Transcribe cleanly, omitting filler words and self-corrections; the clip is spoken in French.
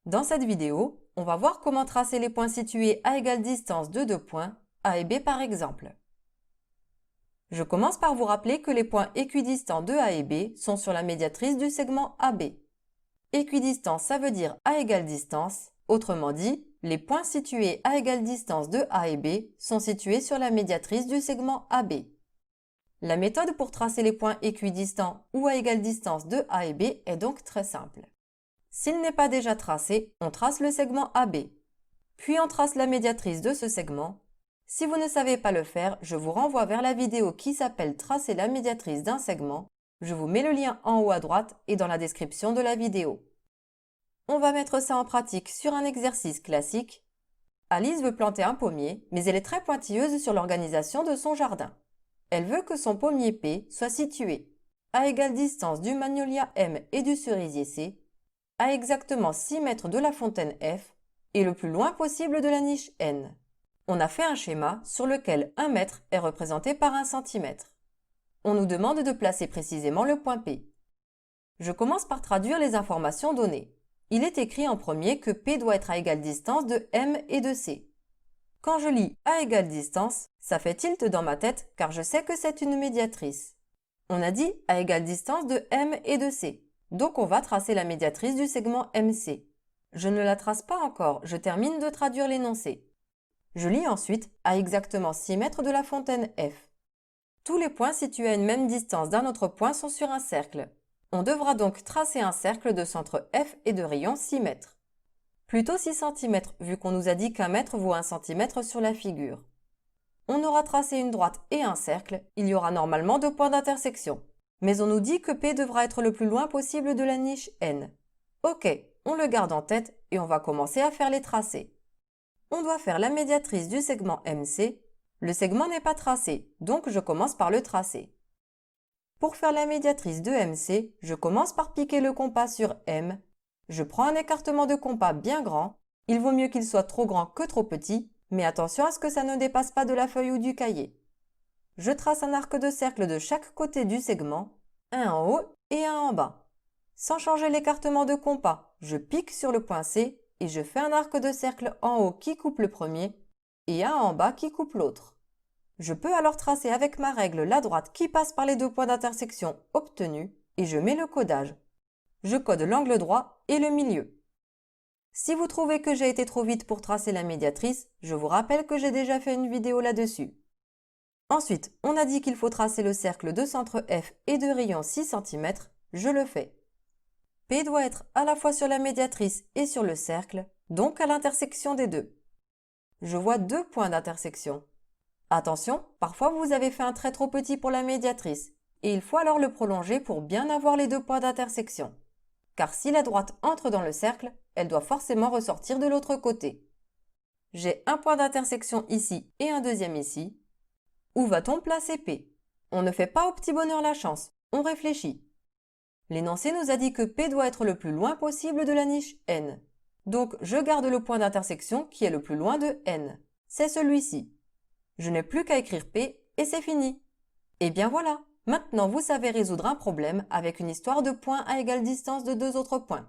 Dans cette vidéo, on va voir comment tracer les points situés à égale distance de deux points, A et B par exemple. Je commence par vous rappeler que les points équidistants de A et B sont sur la médiatrice du segment AB. Équidistant, ça veut dire à égale distance. Autrement dit, les points situés à égale distance de A et B sont situés sur la médiatrice du segment AB. La méthode pour tracer les points équidistants ou à égale distance de A et B est donc très simple. S'il n'est pas déjà tracé, on trace le segment AB. Puis on trace la médiatrice de ce segment. Si vous ne savez pas le faire, je vous renvoie vers la vidéo qui s'appelle « Tracer la médiatrice d'un segment ». Je vous mets le lien en haut à droite et dans la description de la vidéo. On va mettre ça en pratique sur un exercice classique. Alice veut planter un pommier, mais elle est très pointilleuse sur l'organisation de son jardin. Elle veut que son pommier P soit situé à égale distance du magnolia M et du cerisier C, à exactement 6 mètres de la fontaine F et le plus loin possible de la niche N. On a fait un schéma sur lequel 1 mètre est représenté par 1 centimètre. On nous demande de placer précisément le point P. Je commence par traduire les informations données. Il est écrit en premier que P doit être à égale distance de M et de C. Quand je lis à égale distance, ça fait tilt dans ma tête car je sais que c'est une médiatrice. On a dit à égale distance de M et de C. Donc on va tracer la médiatrice du segment MC. Je ne la trace pas encore, je termine de traduire l'énoncé. Je lis ensuite à exactement 6 mètres de la fontaine F. Tous les points situés à une même distance d'un autre point sont sur un cercle. On devra donc tracer un cercle de centre F et de rayon 6 mètres. Plutôt 6 cm vu qu'on nous a dit qu'un mètre vaut 1 cm sur la figure. On aura tracé une droite et un cercle, il y aura normalement 2 points d'intersection. Mais on nous dit que P devra être le plus loin possible de la niche N. Ok, on le garde en tête et on va commencer à faire les tracés. On doit faire la médiatrice du segment MC. Le segment n'est pas tracé, donc je commence par le tracer. Pour faire la médiatrice de MC, je commence par piquer le compas sur M. Je prends un écartement de compas bien grand. Il vaut mieux qu'il soit trop grand que trop petit, mais attention à ce que ça ne dépasse pas de la feuille ou du cahier. Je trace un arc de cercle de chaque côté du segment, un en haut et un en bas. Sans changer l'écartement de compas, je pique sur le point C et je fais un arc de cercle en haut qui coupe le premier et un en bas qui coupe l'autre. Je peux alors tracer avec ma règle la droite qui passe par les 2 points d'intersection obtenus et je mets le codage. Je code l'angle droit et le milieu. Si vous trouvez que j'ai été trop vite pour tracer la médiatrice, je vous rappelle que j'ai déjà fait une vidéo là-dessus. Ensuite, on a dit qu'il faut tracer le cercle de centre F et de rayon 6 cm, je le fais. P doit être à la fois sur la médiatrice et sur le cercle, donc à l'intersection des deux. Je vois 2 points d'intersection. Attention, parfois vous avez fait un trait trop petit pour la médiatrice, et il faut alors le prolonger pour bien avoir les 2 points d'intersection. Car si la droite entre dans le cercle, elle doit forcément ressortir de l'autre côté. J'ai un point d'intersection ici et un deuxième ici. Où va-t-on placer P? On ne fait pas au petit bonheur la chance, on réfléchit. L'énoncé nous a dit que P doit être le plus loin possible de la niche N. Donc je garde le point d'intersection qui est le plus loin de N. C'est celui-ci. Je n'ai plus qu'à écrire P et c'est fini. Et bien voilà, maintenant vous savez résoudre un problème avec une histoire de points à égale distance de 2 autres points.